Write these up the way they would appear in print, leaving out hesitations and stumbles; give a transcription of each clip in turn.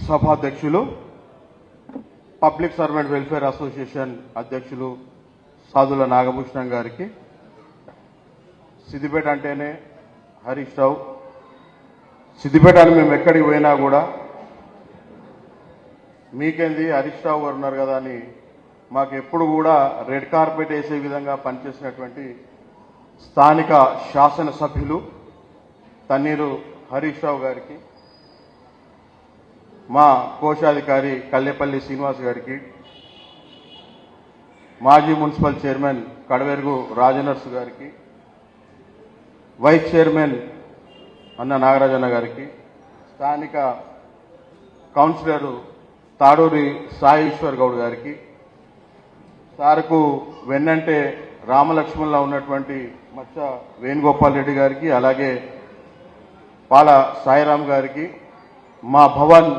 సభాధ్యక్షులు, public servant welfare association అధ్యక్షులు సాదుల నాగభూషణం గారికి, సిద్దిపేట అంటేనే హరీష్ రావు, సిద్దిపేట అని మేము ఎక్కడికి పోయినా కూడా మీకేంది హరీష్ రావు గారు ఉన్నారు కదా అని మాకు ఎప్పుడు కూడా రెడ్ కార్పెట్ వేసే విధంగా పనిచేసినటువంటి స్థానిక శాసనసభ్యులు తన్నీరు హరీష్ రావు గారికి, మా కోశాధికారి కల్లేపల్లి శ్రీనివాస్ గారికి, మాజీ మున్సిపల్ చైర్మన్ కడవెరుగు రాజనర్సు గారికి, వైస్ చైర్మన్ అన్న నాగరాజన్న గారికి, స్థానిక కౌన్సిలర్ తాడూరి సాయేశ్వర్ గౌడ్ గారికి, సార్కు వెన్నంటే రామలక్ష్మణ్లో ఉన్నటువంటి మచ్చ వేణుగోపాల్ రెడ్డి గారికి, అలాగే పాల సాయిరాం గారికి, మా భవన్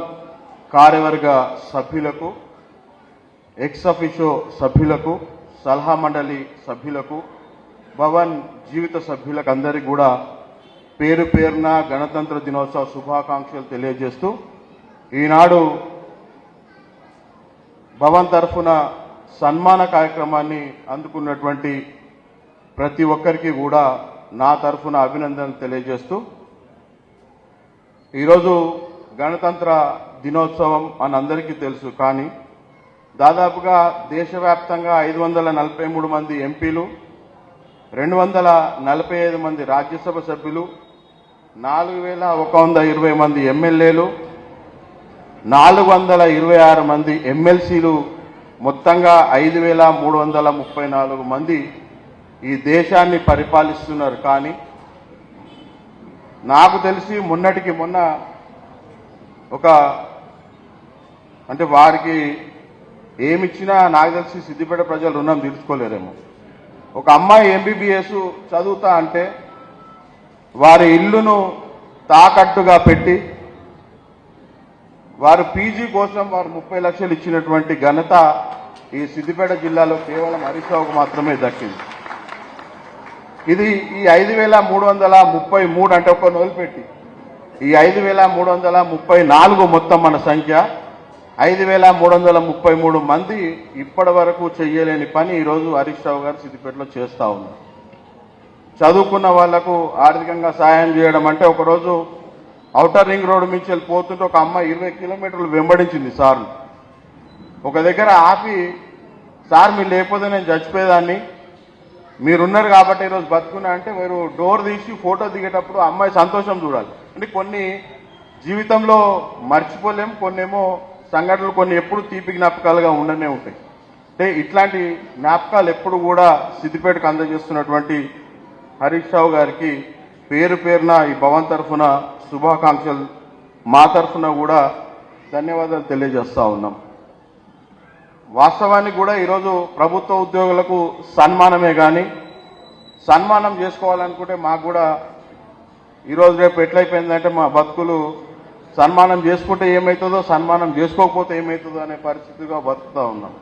కార్యవర్గ సభ్యులకు, ఎక్స్ అఫిషో సభ్యులకు, సలహా మండలి సభ్యులకు, భవన్ జీవిత సభ్యులకు అందరికీ కూడా పేరు పేరున గణతంత్ర దినోత్సవ శుభాకాంక్షలు తెలియజేస్తూ, ఈనాడు భవన్ తరఫున సన్మాన కార్యక్రమాన్ని అందుకున్నటువంటి ప్రతి ఒక్కరికి కూడా నా తరఫున అభినందనలు తెలియజేస్తూ, ఈరోజు గణతంత్ర దినోత్సవం అని అందరికీ తెలుసు. కానీ దాదాపుగా దేశవ్యాప్తంగా 543 మంది ఎంపీలు, 245 మంది రాజ్యసభ సభ్యులు, 4120 మంది ఎమ్మెల్యేలు, 426 మంది ఎమ్మెల్సీలు, మొత్తంగా 5334 మంది ఈ దేశాన్ని పరిపాలిస్తున్నారు. కానీ నాకు తెలిసి మొన్నటికి మొన్న అంటే వారికి ఏమిచ్చినా నాకు తెలిసి సిద్దిపేట ప్రజలు రుణం తీర్చుకోలేరేమో. ఒక అమ్మాయి ఎంబీబీఎస్ చదువుతా అంటే వారి ఇల్లును తాకట్టుగా పెట్టి వారు పీజీ కోసం వారు 30 లక్షలు ఇచ్చినటువంటి ఘనత ఈ సిద్దిపేట జిల్లాలో కేవలం హరీష్ రావుకు మాత్రమే దక్కింది. ఇది ఈ 5333 అంటే ఒక నోలు పెట్టి ఈ 5334 మొత్తం మన సంఖ్య, 5333 మంది ఇప్పటి వరకు చెయ్యలేని పని ఈరోజు హరీష్ రావు గారు సిద్దిపేటలో చేస్తూ ఉన్నారు. చదువుకున్న వాళ్లకు ఆర్థికంగా సాయం చేయడం అంటే, ఒకరోజు ఔటర్ రింగ్ రోడ్డు నుంచి వెళ్ళిపోతుంటే ఒక అమ్మాయి 20 కిలోమీటర్లు వెంబడించింది సార్ను. ఒక దగ్గర ఆపి, సార్ మీరు లేకపోతే నేను చచ్చిపోయేదాన్ని, మీరున్నారు కాబట్టి ఈరోజు బతుకున్నా అంటే మీరు డోర్ తీసి ఫోటో దిగేటప్పుడు అమ్మాయి సంతోషం చూడాలి. అంటే కొన్ని జీవితంలో మర్చిపోలేం, కొన్నేమో సంఘటనలు కొన్ని ఎప్పుడు తీపి జ్ఞాపకాలుగా ఉండనే ఉంటాయి. అంటే ఇట్లాంటి జ్ఞాపకాలు ఎప్పుడు కూడా సిద్దిపేటకు అందజేస్తున్నటువంటి హరీష్ రావు గారికి పేరు పేరున ఈ భవన్ తరఫున శుభాకాంక్షలు, మా తరఫున కూడా ధన్యవాదాలు తెలియజేస్తా ఉన్నాం. వాస్తవానికి కూడా ఈరోజు ప్రభుత్వ ఉద్యోగులకు సన్మానమే కానీ, సన్మానం చేసుకోవాలనుకుంటే మాకు కూడా ఈరోజు రేపు ఎట్లయిపోయిందంటే మా బతుకులు సన్మానం చేసుకుంటే ఏమవుతుందో, సన్మానం చేసుకోకపోతే ఏమవుతుందో అనే పరిస్థితిగా బతుకుతూ ఉన్నాం.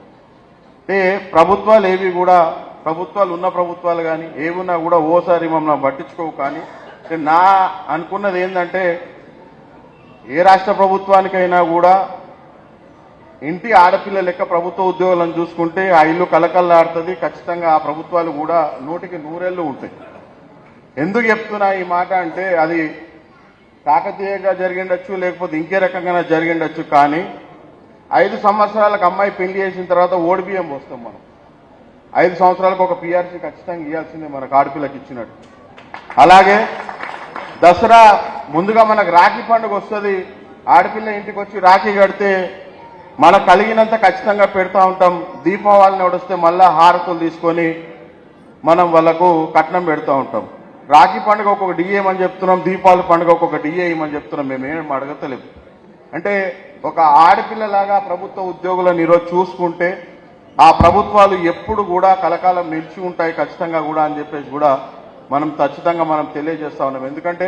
అంటే ప్రభుత్వాలు ఏవి కూడా, ప్రభుత్వాలు ఉన్న ప్రభుత్వాలు కానీ ఏమున్నా కూడా ఓసారి మమ్మల్ని పట్టించుకోవు. కానీ నా అనుకున్నది ఏంటంటే, ఏ రాష్ట్ర ప్రభుత్వానికైనా కూడా ఇంటి ఆడపిల్ల లెక్క ప్రభుత్వ ఉద్యోగులను చూసుకుంటే ఆ ఇల్లు కలకల్లాడుతుంది. ఖచ్చితంగా ఆ ప్రభుత్వాలు కూడా 100కి 100 ఉంటాయి. ఎందుకు చెప్తున్నా ఈ మాట అంటే, అది కాకతీయంగా జరిగిండొచ్చు, లేకపోతే ఇంకే రకంగా జరిగిండొచ్చు. కానీ 5 సంవత్సరాలకు అమ్మాయి పెళ్లి చేసిన తర్వాత ఓడిబియ్యం వస్తాం మనం. 5 సంవత్సరాలకు ఒక పీఆర్సీ ఖచ్చితంగా ఇవ్వాల్సిందే మనకు ఆడపిల్లకి ఇచ్చినట్టు. అలాగే దసరా ముందుగా మనకు రాఖీ పండుగ వస్తుంది. ఆడపిల్ల ఇంటికి వచ్చి రాఖీ కడితే మనకు కలిగినంత ఖచ్చితంగా పెడతా ఉంటాం. దీపావళిని వస్తే మళ్ళా హారతులు తీసుకొని మనం వాళ్ళకు కట్నం పెడతా ఉంటాం. రాఖీ పండుగ ఒక్కొక్క డిఏ అని చెప్తున్నాం, దీపావళి పండుగ ఒక్కొక్క డిఏ ఇమని చెప్తున్నాం. మేమేం అడగతలేదు. అంటే ఒక ఆడపిల్లలాగా ప్రభుత్వ ఉద్యోగులను ఈరోజు చూసుకుంటే ఆ ప్రభుత్వాలు ఎప్పుడు కూడా కలకాలం నిలిచి ఉంటాయి ఖచ్చితంగా కూడా అని చెప్పేసి కూడా మనం ఖచ్చితంగా మనం తెలియజేస్తా ఉన్నాం. ఎందుకంటే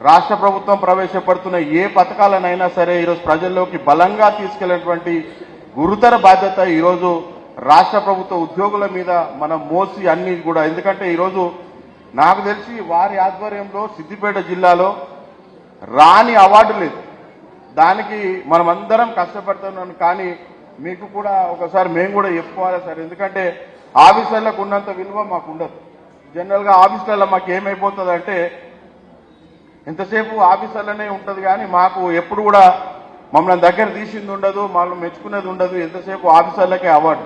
రాష్ట్ర ప్రభుత్వం ప్రవేశపెడుతున్న ఏ పథకాలనైనా సరే ఈరోజు ప్రజల్లోకి బలంగా తీసుకెళ్లేటువంటి గురుతర బాధ్యత ఈరోజు రాష్ట్ర ప్రభుత్వ ఉద్యోగుల మీద మనం మోసి అన్ని కూడా. ఎందుకంటే ఈరోజు నాకు తెలిసి వారి ఆధ్వర్యంలో సిద్దిపేట జిల్లాలో రాని అవార్డు లేదు. దానికి మనమందరం కష్టపడుతున్నాం. కానీ మీకు కూడా ఒకసారి మేము కూడా చెప్పుకోవాలి సార్, ఎందుకంటే ఆఫీసర్లకు ఉన్నంత విలువ మాకు ఉండదు. జనరల్గా ఆఫీసర్లో మాకు ఏమైపోతుందంటే ఎంతసేపు ఆఫీసర్లనే ఉంటుంది, కానీ మాకు ఎప్పుడు కూడా మమ్మల్ని దగ్గర తీసింది ఉండదు, మమ్మల్ని మెచ్చుకునేది ఉండదు, ఎంతసేపు ఆఫీసర్లకే అవార్డు.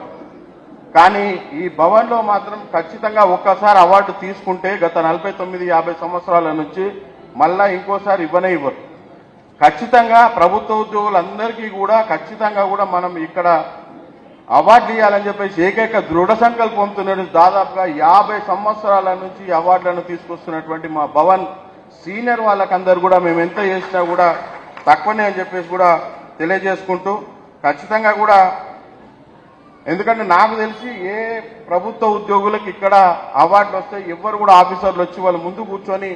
కానీ ఈ భవన్లో మాత్రం ఖచ్చితంగా ఒక్కసారి అవార్డు తీసుకుంటే గత 49-50 సంవత్సరాల నుంచి మళ్ళా ఇంకోసారి ఇవ్వరు. ఖచ్చితంగా ప్రభుత్వ ఉద్యోగులందరికీ కూడా ఖచ్చితంగా కూడా మనం ఇక్కడ అవార్డు ఇవ్వాలని చెప్పేసి ఏకైక దృఢ సంకల్పంతో దాదాపుగా 50 సంవత్సరాల నుంచి అవార్డులను తీసుకొస్తున్నటువంటి మా భవన్ సీనియర్ వాళ్ళకందరూ కూడా మేము ఎంత చేసినా కూడా తక్కువనే అని చెప్పేసి కూడా తెలియజేసుకుంటూ, ఖచ్చితంగా కూడా ఎందుకంటే నాకు తెలిసి ఏ ప్రభుత్వ ఉద్యోగులకు ఇక్కడ అవార్డులు వస్తే ఎవ్వరు కూడా ఆఫీసర్లు వచ్చి వాళ్ళు ముందు కూర్చొని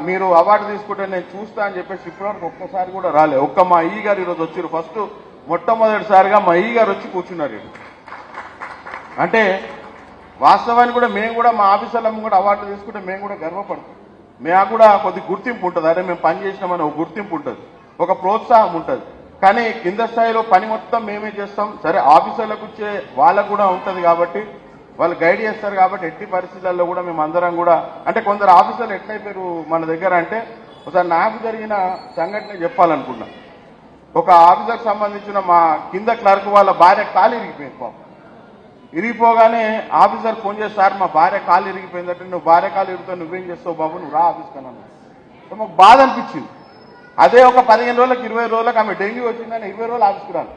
మీరు అవార్డు తీసుకుంటే నేను చూస్తా అని చెప్పేసి ఇప్పటివరకు ఒక్కసారి కూడా రాలే. ఒక్క మా ఈ గారు ఈరోజు వచ్చారు, ఫస్ట్ మొట్టమొదటిసారిగా మా ఈ గారు వచ్చి కూర్చున్నారు. అంటే వాస్తవానికి కూడా మేము కూడా మా ఆఫీసర్లను కూడా అవార్డు తీసుకుంటే మేము కూడా గర్వపడతాం. మేము కూడా కొద్ది గుర్తింపు ఉంటుంది, అదే మేము పని చేసినామని ఒక గుర్తింపు ఉంటుంది, ఒక ప్రోత్సాహం ఉంటుంది. కానీ కింద స్థాయిలో పని మొత్తం మేమే చేస్తాం. సరే ఆఫీసర్లకు వచ్చే వాళ్ళకు కూడా ఉంటుంది కాబట్టి వాళ్ళు గైడ్ చేస్తారు కాబట్టి ఎట్టి పరిస్థితుల్లో కూడా మేము అందరం కూడా అంటే కొందరు ఆఫీసర్లు ఎట్లయిపోయారు మన దగ్గర అంటే ఒకసారి నాకు జరిగిన సంఘటన చెప్పాలనుకున్నా. ఒక ఆఫీసర్కి సంబంధించిన మా కింద క్లర్క్ వాళ్ళ భార్య కాలు ఇరిగిపోయింది. పాపం ఇరిగిపోగానే ఆఫీసర్ ఫోన్ చేసి, సార్ మా భార్య కాలు ఇరిగిపోయిందంటే, నువ్వు భార్య కాలు ఇరుగుతావు నువ్వేం చేస్తావు బాబు, నువ్వు రా ఆఫీస్కి అన్నాను. మాకు బాధ అనిపించింది. అదే ఒక 15 రోజులకు 20 రోజులకు ఆమె డెంగ్యూ వచ్చిందని 20 రోజులు ఆఫీస్కి రాను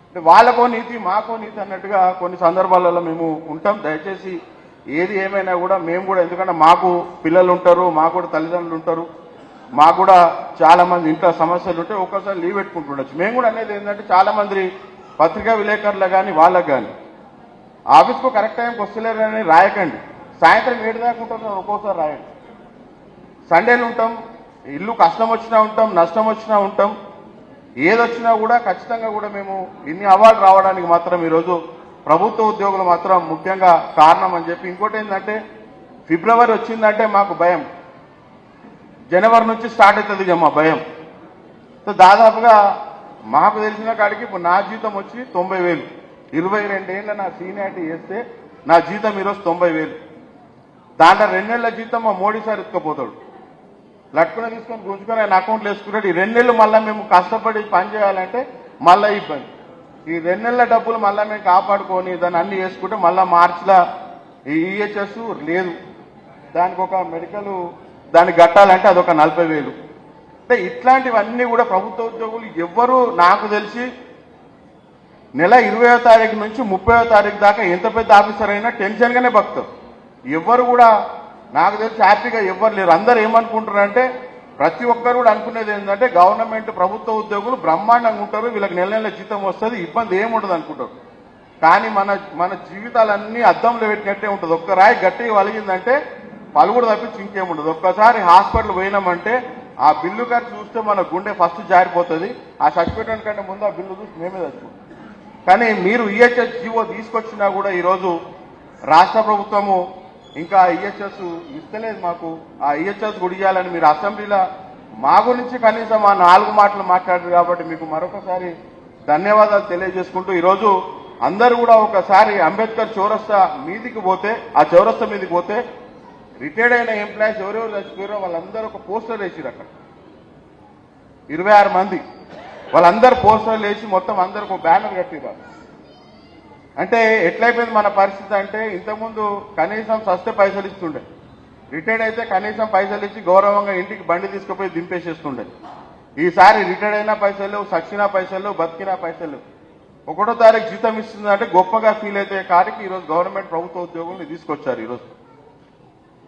అంటే వాళ్ళకో నీతి మాకో నీతి అన్నట్టుగా కొన్ని సందర్భాలలో మేము ఉంటాం. దయచేసి ఏది ఏమైనా కూడా మేము కూడా, ఎందుకంటే మాకు పిల్లలు ఉంటారు, మాకు కూడా తల్లిదండ్రులు ఉంటారు, మాకు కూడా చాలా మంది ఇంట్లో సమస్యలు ఉంటే ఒక్కసారి లీవ్ పెట్టుకుంటుండొచ్చు. మేము కూడా అనేది ఏంటంటే చాలా మంది పత్రికా విలేకరులు కానీ వాళ్ళకు కానీ ఆఫీస్కు కరెక్ట్ టైంకి వస్తలేరు అని రాయకండి. సాయంత్రం 7 దాకా ఉంటాం, ఒక్కోసారి రాయండి. సండేలు ఉంటాం, ఇల్లు కష్టం వచ్చినా ఉంటాం, నష్టం వచ్చినా ఉంటాం, ఏదొచ్చినా కూడా ఖచ్చితంగా కూడా మేము ఇన్ని అవార్డు రావడానికి మాత్రం ఈరోజు ప్రభుత్వ ఉద్యోగులు మాత్రం ముఖ్యంగా కారణం అని చెప్పి. ఇంకోటి ఏంటంటే ఫిబ్రవరి వచ్చిందంటే మాకు భయం, జనవరి నుంచి స్టార్ట్ అవుతుంది ఇక మా భయం. సో దాదాపుగా మాకు తెలిసిన కాడికి ఇప్పుడు నా జీతం వచ్చి 90,000, 22 ఏళ్ళ నా సీనియారిటీ చేస్తే నా జీతం ఈరోజు 90,000. దాంట్లో 2 నెలల జీతం మా మోడీ సార్ ఎత్తుకపోతాడు, లట్టుకుని తీసుకొని గుంజుకొని ఆయన అకౌంట్లో వేసుకున్నాడు. ఈ 2 నెలలు మళ్ళీ మేము కష్టపడి పని చేయాలంటే మళ్ళీ ఇబ్బంది. ఈ 2 నెలల డబ్బులు మళ్ళీ మేము కాపాడుకొని దాన్ని అన్ని వేసుకుంటే మళ్ళీ మార్చిలో ఈ ఈహెచ్ఎస్ లేదు, దానికి ఒక మెడికల్ దానికి కట్టాలంటే అదొక 40,000. అంటే ఇట్లాంటివన్నీ కూడా ప్రభుత్వ ఉద్యోగులు ఎవ్వరూ నాకు తెలిసి నెల 20వ తారీఖు నుంచి 30వ తారీఖు దాకా ఎంత పెద్ద ఆఫీసర్ అయినా టెన్షన్గానే బతుకుతారు. ఎవ్వరు కూడా నాకు తెలిసి హ్యాపీగా ఎవ్వరు లేరు. అందరూ ఏమనుకుంటారంటే ప్రతి ఒక్కరు కూడా అనుకునేది ఏంటంటే గవర్నమెంట్ ప్రభుత్వ ఉద్యోగులు బ్రహ్మాండంగా ఉంటారు, వీళ్ళకి నెల నెల జీతం వస్తుంది, ఇబ్బంది ఏముండదు అనుకుంటారు. కానీ మన జీవితాలన్నీ అద్దంలో పెట్టినట్టే ఉంటుంది. ఒక్క రాయి గట్టిగా వలిగిందంటే పలుగుడు తప్పించి ఇంకేముండదు. ఒక్కసారి హాస్పిటల్ పోయినామంటే ఆ బిల్లు ఖర్చు చూస్తే మన గుండె ఫస్ట్ జారిపోతుంది. ఆ చచ్చిపోయడం కంటే ముందు ఆ బిల్లు చూసి మేమే చచ్చిపోతాం. కానీ మీరు ఈహెచ్ఎస్ జీవో తీసుకొచ్చినా కూడా ఈరోజు రాష్ట్ర ప్రభుత్వము ఇంకా ఈహెచ్ఎస్ ఇస్తలేదు మాకు. ఆ ఈహెచ్ఎస్ కూడా ఇవ్వాలని మీరు అసెంబ్లీలో మా గురించి కనీసం ఆ 4 మాటలు మాట్లాడారు కాబట్టి మీకు మరొకసారి ధన్యవాదాలు తెలియజేసుకుంటూ, ఈరోజు అందరూ కూడా ఒకసారి అంబేద్కర్ చౌరస్తా మీదికి పోతే, ఆ చౌరస్తా మీదకి పోతే రిటైర్డ్ అయిన ఎంప్లాయీస్ ఎవరెవరు చచ్చిపోయారో వాళ్ళందరూ ఒక పోస్టర్ వేసిరు. అక్కడ 26 మంది వాళ్ళందరూ పోస్టర్లు వేసి మొత్తం అందరికి ఒక బ్యానర్ కట్టిరు. అంటే ఎట్లయిపోయింది మన పరిస్థితి అంటే ఇంతకుముందు కనీసం సస్తే పైసలు ఇస్తుండే, రిటైర్డ్ అయితే కనీసం పైసలు ఇచ్చి గౌరవంగా ఇంటికి బండి తీసుకుపోయి దింపేసేస్తుండే. ఈసారి రిటైర్డ్ అయినా పైసలు, సచ్చినా పైసలు, బతికినా పైసలు. 1వ తారీఖు జీతం ఇస్తుందంటే గొప్పగా ఫీల్ అయితే కాడికి ఈరోజు గవర్నమెంట్ ప్రభుత్వ ఉద్యోగుల్ని తీసుకొచ్చారు. ఈరోజు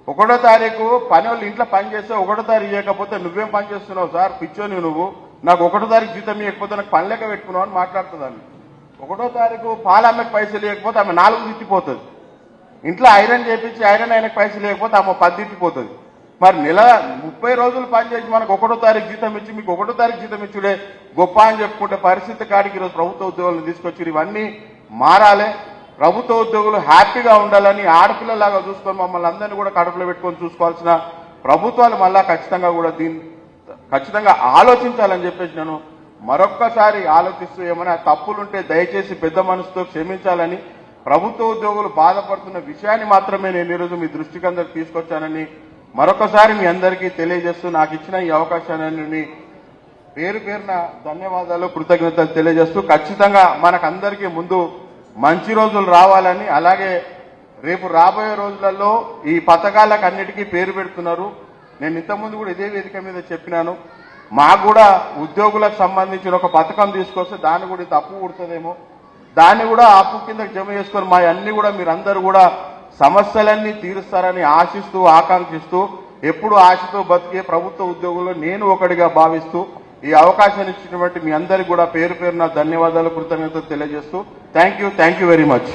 1వ తారీఖు పని వాళ్ళు ఇంట్లో పని చేస్తే 1వ తారీఖు ఇవ్వకపోతే నువ్వేం పని చేస్తున్నావు సార్ పిచ్చోని నువ్వు, నాకు 1వ తారీఖు జీతం ఇవ్వకపోతే నాకు పని లెక్క పెట్టుకున్నావు అని మాట్లాడుతుందని. 1వ తారీఖు పాలమ్మకి పైసలు ఇవ్వకపోతే ఆమె 4 తిట్టిపోతుంది. ఇంట్లో ఐరన్ చేపించి ఐరన్ ఆయనకు పైసలు ఇవ్వకపోతే ఆమె 10 తిట్టిపోతుంది. మరి నెల 30 రోజులు పనిచేసి మనకు 1వ తారీఖు జీతం ఇచ్చి మీకు 1వ తారీఖు జీతం ఇచ్చుడే గొప్ప అని చెప్పుకుంటే పరిస్థితి కాడికి ఈరోజు ప్రభుత్వ ఉద్యోగులను తీసుకొచ్చి ఇవన్నీ మారాలి. ప్రభుత్వ ఉద్యోగులు హ్యాపీగా ఉండాలని, ఆడపిల్లలాగా చూసుకొని మమ్మల్ని అందరినీ కూడా కడుపులో పెట్టుకొని చూసుకోవాల్సిన ప్రభుత్వాలు మళ్ళా ఖచ్చితంగా కూడా ఖచ్చితంగా ఆలోచించాలని చెప్పేసి నేను మరొక్కసారి ఆలోచిస్తూ ఏమైనా తప్పులుంటే దయచేసి పెద్ద మనసుతో క్షమించాలని, ప్రభుత్వ ఉద్యోగులు బాధపడుతున్న విషయాన్ని మాత్రమే నేను ఈరోజు మీ దృష్టికి అందరికి తీసుకొచ్చానని మరొకసారి మీ అందరికీ తెలియజేస్తూ నాకు ఇచ్చిన ఈ అవకాశాన్ని పేరు పేరున ధన్యవాదాలు, కృతజ్ఞతలు తెలియజేస్తూ ఖచ్చితంగా మనకందరికీ ముందు మంచి రోజులు రావాలని, అలాగే రేపు రాబోయే రోజులలో ఈ పథకాలకు అన్నిటికీ పేరు పెడుతున్నారు. నేను ఇంతకుముందు కూడా ఇదే వేదిక మీద చెప్పినాను, మాకు కూడా ఉద్యోగులకు సంబంధించిన ఒక పథకం తీసుకొస్తే దాన్ని కూడా ఇంత అప్పు పుడుతుందేమో, దాన్ని కూడా అప్పు కిందకి జమ చేసుకొని మా అన్ని కూడా మీరందరూ కూడా సమస్యలన్నీ తీరుస్తారని ఆశిస్తూ ఆకాంక్షిస్తూ ఎప్పుడు ఆశతో బతికే ప్రభుత్వ ఉద్యోగుల్లో నేను ఒకటిగా భావిస్తూ ఈ అవకాశాన్ని ఇచ్చినటువంటి మీ అందరికీ కూడా పేరు పేరున ధన్యవాదాలు, కృతజ్ఞతలు తెలియజేస్తూ థ్యాంక్ యూ వెరీ మచ్.